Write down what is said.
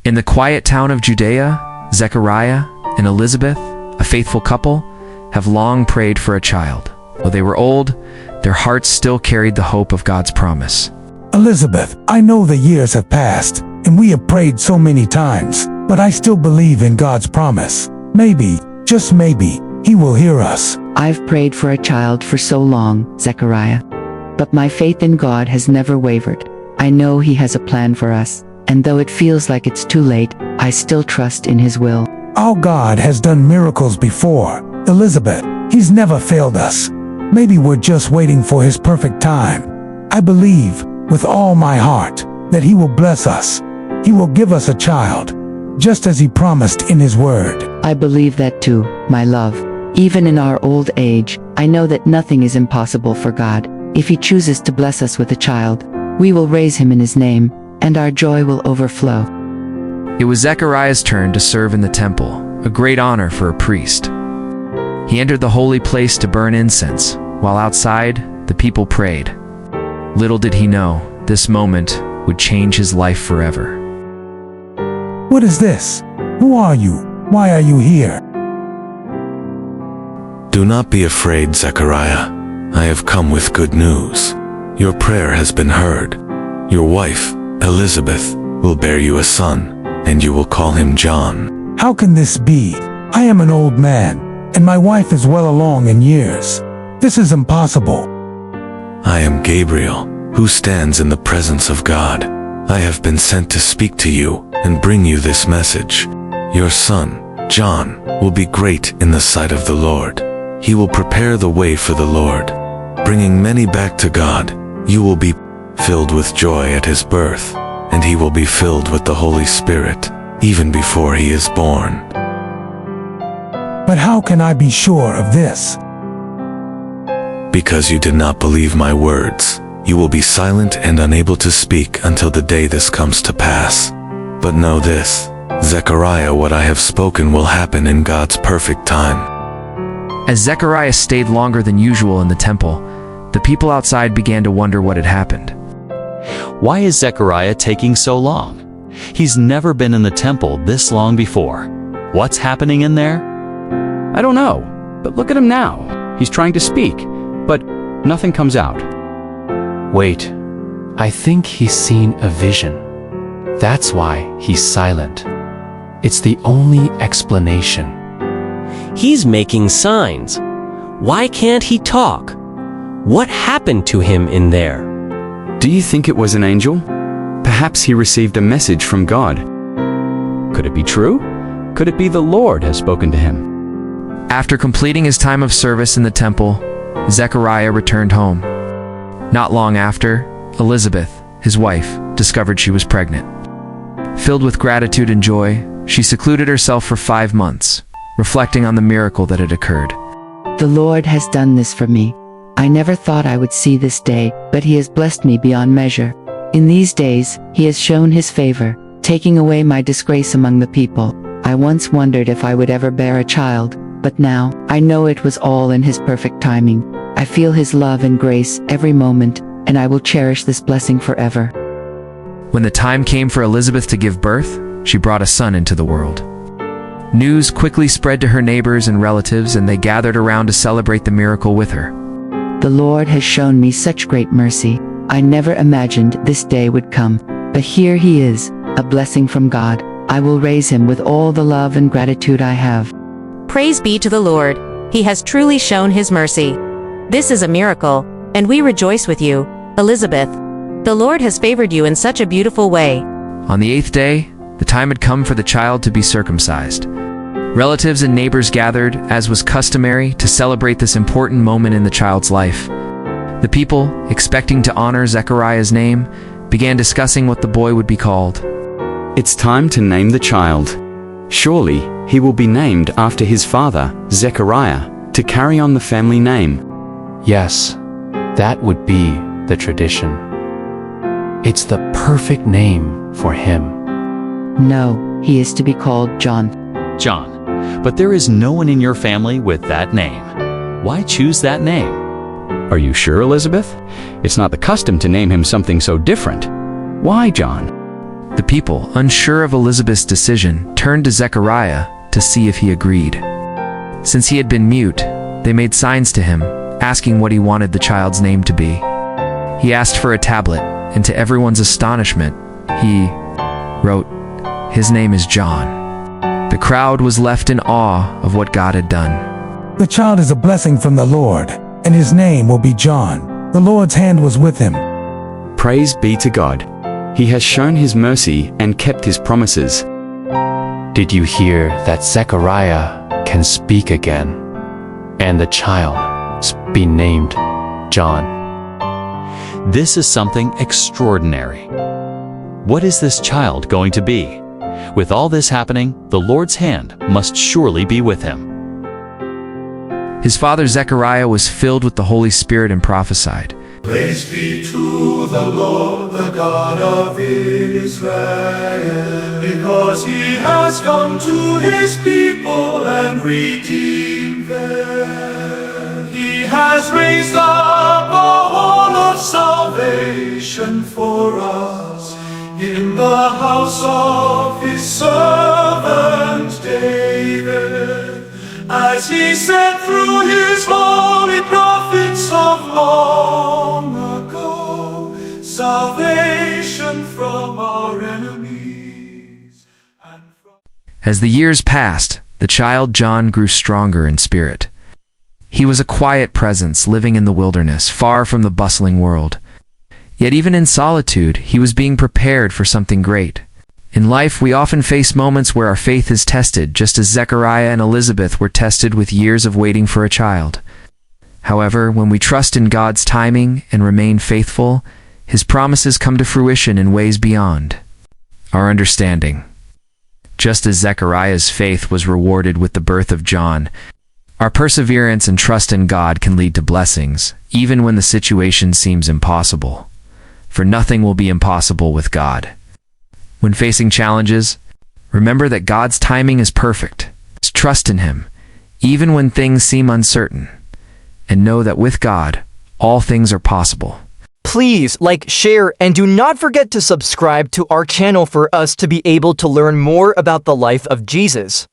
In the quiet town of Judea, Zechariah and Elizabeth, a faithful couple, have long prayed for a child. Though they were old, their hearts still carried the hope of God's promise. Elizabeth, I know the years have passed, and we have prayed so many times, but I still believe in God's promise. Maybe, just maybe, He will hear us. I've prayed for a child for so long, Zechariah. But my faith in God has never wavered. I know He has a plan for us, and though it feels like it's too late, I still trust in His will. Our God has done miracles before, Elizabeth. He's never failed us. Maybe we're just waiting for His perfect time. I believe, with all my heart, that He will bless us. He will give us a child, just as He promised in His word. I believe that too, my love. Even in our old age, I know that nothing is impossible for God. If He chooses to bless us with a child, we will raise him in His name, and our joy will overflow. It was Zechariah's turn to serve in the temple, a great honor for a priest. He entered the holy place to burn incense, while outside, the people prayed. Little did he know, this moment would change his life forever. What is this? Who are you? Why are you here? Do not be afraid, Zechariah. I have come with good news. Your prayer has been heard. Your wife, Elizabeth, will bear you a son, and you will call him John. How can this be? I am an old man, and my wife is well along in years. This is impossible. I am Gabriel, who stands in the presence of God. I have been sent to speak to you and bring you this message. Your son, John, will be great in the sight of the Lord. He will prepare the way for the Lord, bringing many back to God. You will be filled with joy at his birth, and he will be filled with the Holy Spirit, even before he is born. But how can I be sure of this? Because you did not believe my words, you will be silent and unable to speak until the day this comes to pass. But know this, Zechariah, what I have spoken will happen in God's perfect time. As Zechariah stayed longer than usual in the temple, the people outside began to wonder what had happened. Why is Zechariah taking so long? He's never been in the temple this long before. What's happening in there? I don't know, but look at him now. He's trying to speak, but nothing comes out. Wait, I think he's seen a vision. That's why he's silent. It's the only explanation. He's making signs. Why can't he talk? What happened to him in there? Do you think it was an angel? Perhaps he received a message from God. Could it be true? Could it be the Lord has spoken to him? After completing his time of service in the temple, Zechariah returned home. Not long after, Elizabeth, his wife, discovered she was pregnant. Filled with gratitude and joy, she secluded herself for 5 months, reflecting on the miracle that had occurred. The Lord has done this for me. I never thought I would see this day, but He has blessed me beyond measure. In these days, He has shown His favor, taking away my disgrace among the people. I once wondered if I would ever bear a child, but now, I know it was all in His perfect timing. I feel His love and grace every moment, and I will cherish this blessing forever. When the time came for Elizabeth to give birth, she brought a son into the world. News quickly spread to her neighbors and relatives, and they gathered around to celebrate the miracle with her. The Lord has shown me such great mercy. I never imagined this day would come, but here he is, a blessing from God. I will raise him with all the love and gratitude I have. Praise be to the Lord. He has truly shown his mercy. This is a miracle, and we rejoice with you, Elizabeth. The Lord has favored you in such a beautiful way. On the 8th day, the time had come for the child to be circumcised. Relatives and neighbors gathered, as was customary, to celebrate this important moment in the child's life. The people, expecting to honor Zechariah's name, began discussing what the boy would be called. It's time to name the child. Surely he will be named after his father, Zechariah, to carry on the family name. Yes, that would be the tradition. It's the perfect name for him. No, he is to be called John. John. But there is no one in your family with that name. Why choose that name? Are you sure, Elizabeth? It's not the custom to name him something so different. Why, John? The The people, unsure of Elizabeth's decision, turned to Zechariah to see if he agreed. Since he had been mute, they made signs to him, asking what he wanted the child's name to be. He asked for a tablet, and to everyone's astonishment, he wrote, "His name is John." The crowd was left in awe of what God had done. The child is a blessing from the Lord, and his name will be John. The Lord's hand was with him. Praise be to God. He has shown his mercy and kept his promises. Did you hear that Zechariah can speak again, and the child be named John? This is something extraordinary. What is this child going to be? With all this happening, the Lord's hand must surely be with him. His father Zechariah was filled with the Holy Spirit and prophesied, Praise be to the Lord, the God of Israel, because he has come to his people and redeemed them. He has raised up a horn of salvation for us in the house of his servant David, as he said through his holy prophets of long ago, salvation from our enemies. As the years passed, the child John grew stronger in spirit. He was a quiet presence living in the wilderness, far from the bustling world. Yet even in solitude, he was being prepared for something great. In life, we often face moments where our faith is tested, just as Zechariah and Elizabeth were tested with years of waiting for a child. However, when we trust in God's timing and remain faithful, his promises come to fruition in ways beyond our understanding. Just as Zechariah's faith was rewarded with the birth of John, our perseverance and trust in God can lead to blessings, even when the situation seems impossible. For nothing will be impossible with God. When facing challenges, remember that God's timing is perfect. Trust in him, even when things seem uncertain, and know that with God, all things are possible. Please like, share, and do not forget to subscribe to our channel for us to be able to learn more about the life of Jesus.